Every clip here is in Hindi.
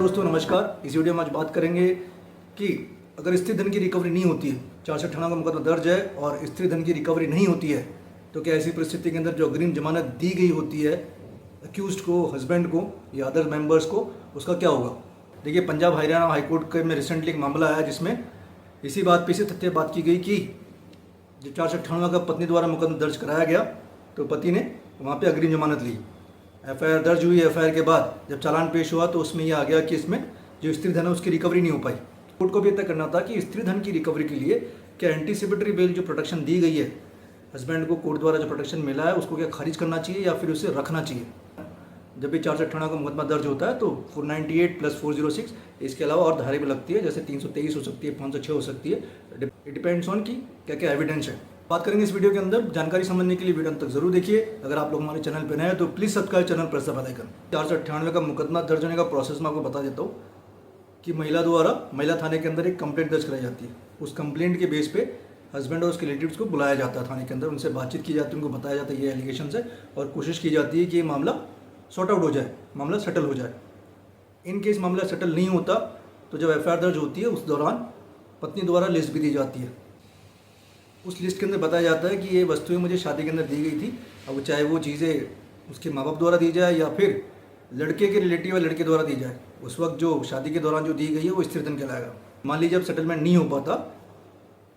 दोस्तों नमस्कार। इस वीडियो में आज बात करेंगे कि अगर स्त्री धन की रिकवरी नहीं होती है, 498 का मुकदमा दर्ज है और स्त्री धन की रिकवरी नहीं होती है, तो क्या ऐसी परिस्थिति के अंदर जो अग्रिम जमानत दी गई होती है अक्यूज्ड को, हस्बैंड को या अदर मेंबर्स को, उसका क्या होगा। देखिए, पंजाब हरियाणा हाई कोर्ट के में रिसेंटली एक मामला आया जिसमें इसी बात पे से तथ्य बात की गई कि जो 498 का पत्नी द्वारा मुकदमा दर्ज कराया गया तो पति ने वहाँ पे अग्रिम जमानत ली। एफआईआर दर्ज हुई। एफआईआर के बाद जब चालान पेश हुआ तो उसमें यह आ गया कि इसमें जो स्त्री धन है उसकी रिकवरी नहीं हो पाई। कोर्ट को भी तय करना था कि स्त्री धन की रिकवरी के लिए क्या एंटीसिपेटरी बेल जो प्रोटेक्शन दी गई है हस्बैंड को, कोर्ट द्वारा जो प्रोटेक्शन मिला है उसको क्या खारिज करना चाहिए या फिर उसे रखना चाहिए। जब भी 498 का मुकदमा दर्ज होता है तो 498 + 406 इसके अलावा और धाराएं भी लगती है, जैसे 323 हो सकती है, 506 हो सकती है। इट डिपेंड्स ऑन कि क्या क्या एविडेंस है। बात करेंगे इस वीडियो के अंदर। जानकारी समझने के लिए वीडियो अंत तक जरूर देखिए। अगर आप लोग हमारे चैनल पर नए हैं तो please subscribe channel, press the bell icon. 498 का मुकदमा दर्ज होने का प्रोसेस मैं आपको बता देता हूँ कि महिला द्वारा महिला थाने के अंदर एक कंप्लेंट दर्ज कराई जाती है। उस कंप्लेंट के बेस पे हस्बैंड और उसके रिलेटिव्स को बुलाया जाता है थाने के अंदर, उनसे बातचीत की जाती है, उनको बताया जाता है ये एलिगेशन है और कोशिश की जाती है कि ये मामला सॉर्ट आउट हो जाए, मामला सेटल हो जाए। इन केस मामला सेटल नहीं होता तो जब एफआईआर दर्ज होती है उस दौरान पत्नी द्वारा लिस्ट भी दी जाती है। उस लिस्ट के अंदर बताया जाता है कि ये वस्तुएं मुझे शादी के अंदर दी गई थी। अब चाहे वो चीज़ें उसके माँ बाप द्वारा दी जाए या फिर लड़के के रिलेटिव या लड़के द्वारा दी जाए, उस वक्त जो शादी के दौरान जो दी गई है वो स्त्री धन कहलाएगा। मान लीजिए जब सेटलमेंट नहीं हो पाता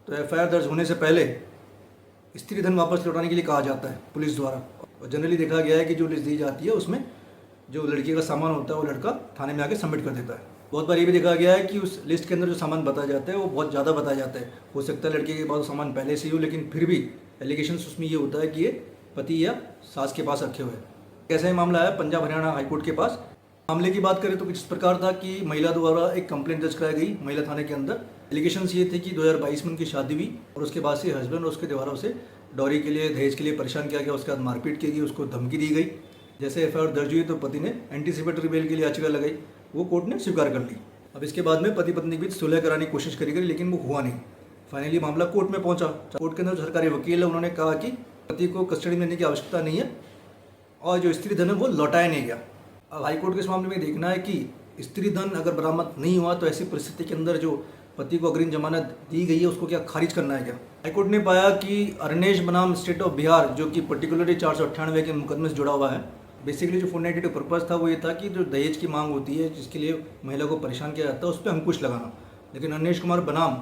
तो एफआईआर दर्ज होने से पहले स्त्री धन वापस लौटाने के लिए कहा जाता है पुलिस द्वारा। और जनरली देखा गया है कि जो लिस्ट दी जाती है उसमें जो लड़की का सामान होता है वो लड़का थाने में आके सबमिट कर देता है। बहुत बार ये भी देखा गया है कि उस लिस्ट के अंदर जो सामान बताया जाता है वो बहुत ज़्यादा बताया जाता है। हो सकता है लड़के के पास सामान पहले से ही हो, लेकिन फिर भी एलिगेशंस उसमें ये होता है कि ये पति या सास के पास रखे हुए हैं। कैसा ही मामला है पंजाब हरियाणा हाईकोर्ट के पास। मामले की बात करें तो कुछ इस प्रकार था कि महिला द्वारा एक कंप्लेंट दर्ज कराई गई महिला थाने के अंदर। एलिगेशंस ये थे कि 2022 में उनकी शादी हुई और उसके बाद से हस्बैंड और उसके द्वारा उसे डॉरी के लिए, दहेज के लिए परेशान किया गया। उसके बाद मारपीट की गई, उसको धमकी दी गई। जैसे एफआईआर दर्ज हुई तो पति ने एंटीसिपेटरी बेल के लिए याचिका लगाई, वो कोर्ट ने स्वीकार कर ली। अब इसके बाद में पति पत्नी के बीच सुलह कराने की कोशिश करी गई, लेकिन वो हुआ नहीं। फाइनली मामला कोर्ट में पहुंचा। कोर्ट के अंदर जो सरकारी वकील है उन्होंने कहा कि पति को कस्टडी में लेने की आवश्यकता नहीं है और जो स्त्री धन है वो लौटाया नहीं गया। अब हाईकोर्ट के इस मामले में देखना है कि स्त्री धन अगर बरामद नहीं हुआ तो ऐसी परिस्थिति के अंदर जो पति को अग्रिम जमानत दी गई है उसको क्या खारिज करना है क्या। हाईकोर्ट ने पाया कि अरनेश बनाम स्टेट ऑफ बिहार, जो कि पर्टिकुलरली 498 के मुकदमे से जुड़ा हुआ है, बेसिकली जो 492 पर्पज़ था वो ये था कि जो दहेज की मांग होती है जिसके लिए महिला को परेशान किया जाता है उस पर अंकुश लगाना। लेकिन अरनेश कुमार बनाम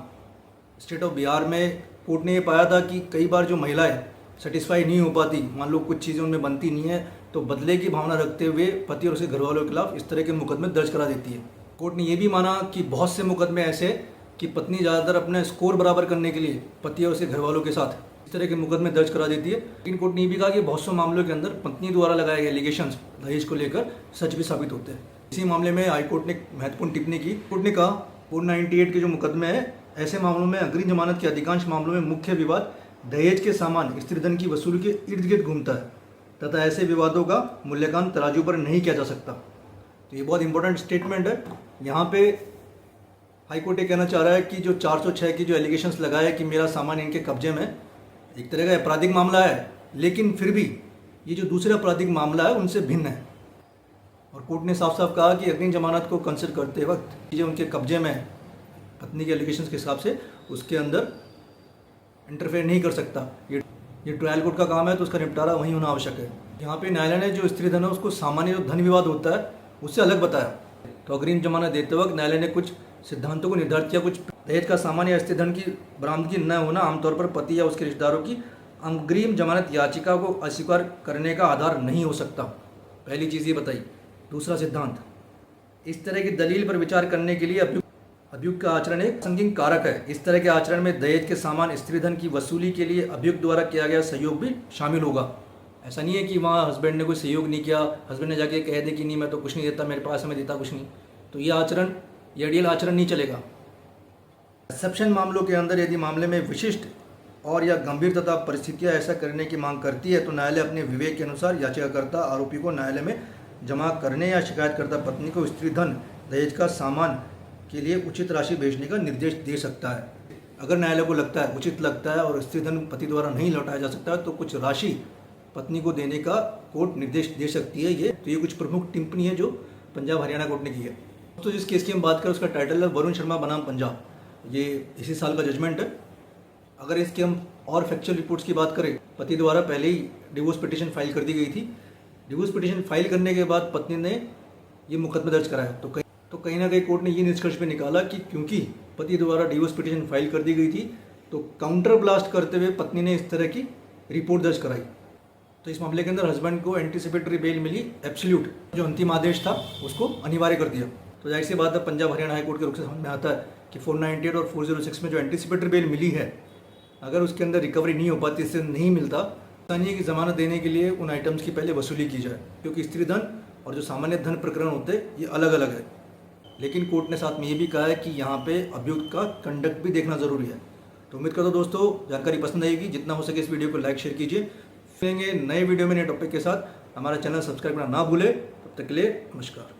स्टेट ऑफ बिहार में कोर्ट ने ये पाया था कि कई बार जो महिलाएं सेटिस्फाई नहीं हो पाती, मान लो कुछ चीज़ें उनमें बनती नहीं है, तो बदले की भावना रखते हुए पति और उसके घर वालों के खिलाफ इस तरह के मुकदमे दर्ज करा देती है। कोर्ट ने यह भी माना कि बहुत से मुकदमे ऐसे कि पत्नी ज़्यादातर अपने स्कोर बराबर करने के लिए पति और उसके घर वालों के साथ इस तरह के मुकदमे दर्ज करा देती है। लेकिन कोर्ट ने ये भी कहा कि बहुत से मामलों के अंदर पत्नी द्वारा लगाए गए एलिगेशंस दहेज को लेकर सच भी साबित होते हैं। इसी मामले में हाईकोर्ट ने महत्वपूर्ण टिप्पणी की। कोर्ट ने कहा 498 के जो मुकदमे हैं ऐसे मामलों में अग्रिम जमानत के अधिकांश मामलों में मुख्य विवाद दहेज के सामान स्त्री धन की वसूली के इर्द गिर्द घूमता है तथा ऐसे विवादों का मूल्यांकन तराजू पर नहीं किया जा सकता। तो ये बहुत इंपॉर्टेंट स्टेटमेंट है। यहाँ पे हाईकोर्ट ये कहना चाह रहा है कि जो 406 की जो एलिगेशंस लगाए कि मेरा सामान इनके कब्जे में, एक तरह का आपराधिक मामला है, लेकिन फिर भी ये जो दूसरा आपराधिक मामला है उनसे भिन्न है। और कोर्ट ने साफ साफ कहा कि अग्रिम जमानत को कंसिडर करते वक्त जो उनके कब्जे में है पत्नी के एलिगेशंस के हिसाब से उसके अंदर इंटरफेयर नहीं कर सकता। ये ट्रायल कोर्ट का काम है तो उसका निपटारा वहीं होना आवश्यक है। यहाँ पे न्यायालय ने जो स्त्री धन है उसको सामान्य जो धन विवाद होता है उससे अलग बताया। तो अग्रिम जमानत देते वक्त न्यायालय ने कुछ सिद्धांतों को निर्धारित किया। कुछ दहेज का सामान या स्त्री धन की बरामदगी न होना आमतौर पर पति या उसके रिश्तेदारों की अग्रिम जमानत याचिका को अस्वीकार करने का आधार नहीं हो सकता। पहली चीज़ ये बताई। दूसरा सिद्धांत, इस तरह की दलील पर विचार करने के लिए अभियुक्त का आचरण एक संगीन कारक है। इस तरह के आचरण में दहेज के सामान स्त्री धन की वसूली के लिए अभियुक्त द्वारा किया गया सहयोग भी शामिल होगा। ऐसा नहीं है कि वहाँ हस्बैंड ने कोई सहयोग नहीं किया, हस्बैंड ने जाके कह दे कि नहीं मैं तो कुछ नहीं देता, मेरे पास है, मैं देता कुछ नहीं, तो ये आचरण, ये आइडियल आचरण नहीं चलेगा। एक्सेप्शन मामलों के अंदर यदि मामले में विशिष्ट और या गंभीर तथा परिस्थितियाँ ऐसा करने की मांग करती है तो न्यायालय अपने विवेक के अनुसार याचिकाकर्ता आरोपी को न्यायालय में जमा करने या शिकायतकर्ता पत्नी को स्त्री धन दहेज का सामान के लिए उचित राशि भेजने का निर्देश दे सकता है। अगर न्यायालय को लगता है, उचित लगता है और स्त्री धन पति द्वारा नहीं लौटाया जा सकता है तो कुछ राशि पत्नी को देने का कोर्ट निर्देश दे सकती है। ये कुछ प्रमुख टिप्पणी है जो पंजाब हरियाणा कोर्ट ने की है। तो जिस केस की हम बात करें उसका टाइटल है वरुण शर्मा बनाम पंजाब। ये इसी साल का जजमेंट है। अगर इसके हम और फैक्चुअल रिपोर्ट्स की बात करें, पति द्वारा पहले ही डिवोर्स पिटीशन फाइल कर दी गई थी। डिवोर्स पिटीशन फाइल करने के बाद पत्नी ने ये मुकदमा दर्ज कराया। तो कहीं ना कहीं कोर्ट ने ये निष्कर्ष पे निकाला कि क्योंकि पति द्वारा डिवोर्स पिटीशन फाइल कर दी गई थी तो काउंटर ब्लास्ट करते हुए पत्नी ने इस तरह की रिपोर्ट दर्ज कराई। तो इस मामले के अंदर हस्बैंड को एंटीसिपेटरी बेल मिली, एब्सोल्यूट जो अंतिम आदेश था उसको अनिवार्य कर दिया। तो जाहिर सी बात है पंजाब हरियाणा हाईकोर्ट के रुख से समझ में आता है कि 498 और 406 में जो एंटीसिपेटरी बेल मिली है, अगर उसके अंदर रिकवरी नहीं हो पाती, इससे नहीं मिलता, स्थानीय की जमानत देने के लिए उन आइटम्स की पहले वसूली की जाए, क्योंकि स्त्री धन और जो सामान्य धन प्रकरण होते हैं ये अलग अलग है। लेकिन कोर्ट ने साथ में ये भी कहा है कि यहाँ पे अभियुक्त का कंडक्ट भी देखना ज़रूरी है। तो उम्मीद करता हूँ दोस्तों जानकारी पसंद आएगी। जितना हो सके इस वीडियो को लाइक शेयर कीजिए। फिर नए वीडियो में नए टॉपिक के साथ। हमारा चैनल सब्सक्राइब करना ना भूलें। तब तक के लिए नमस्कार।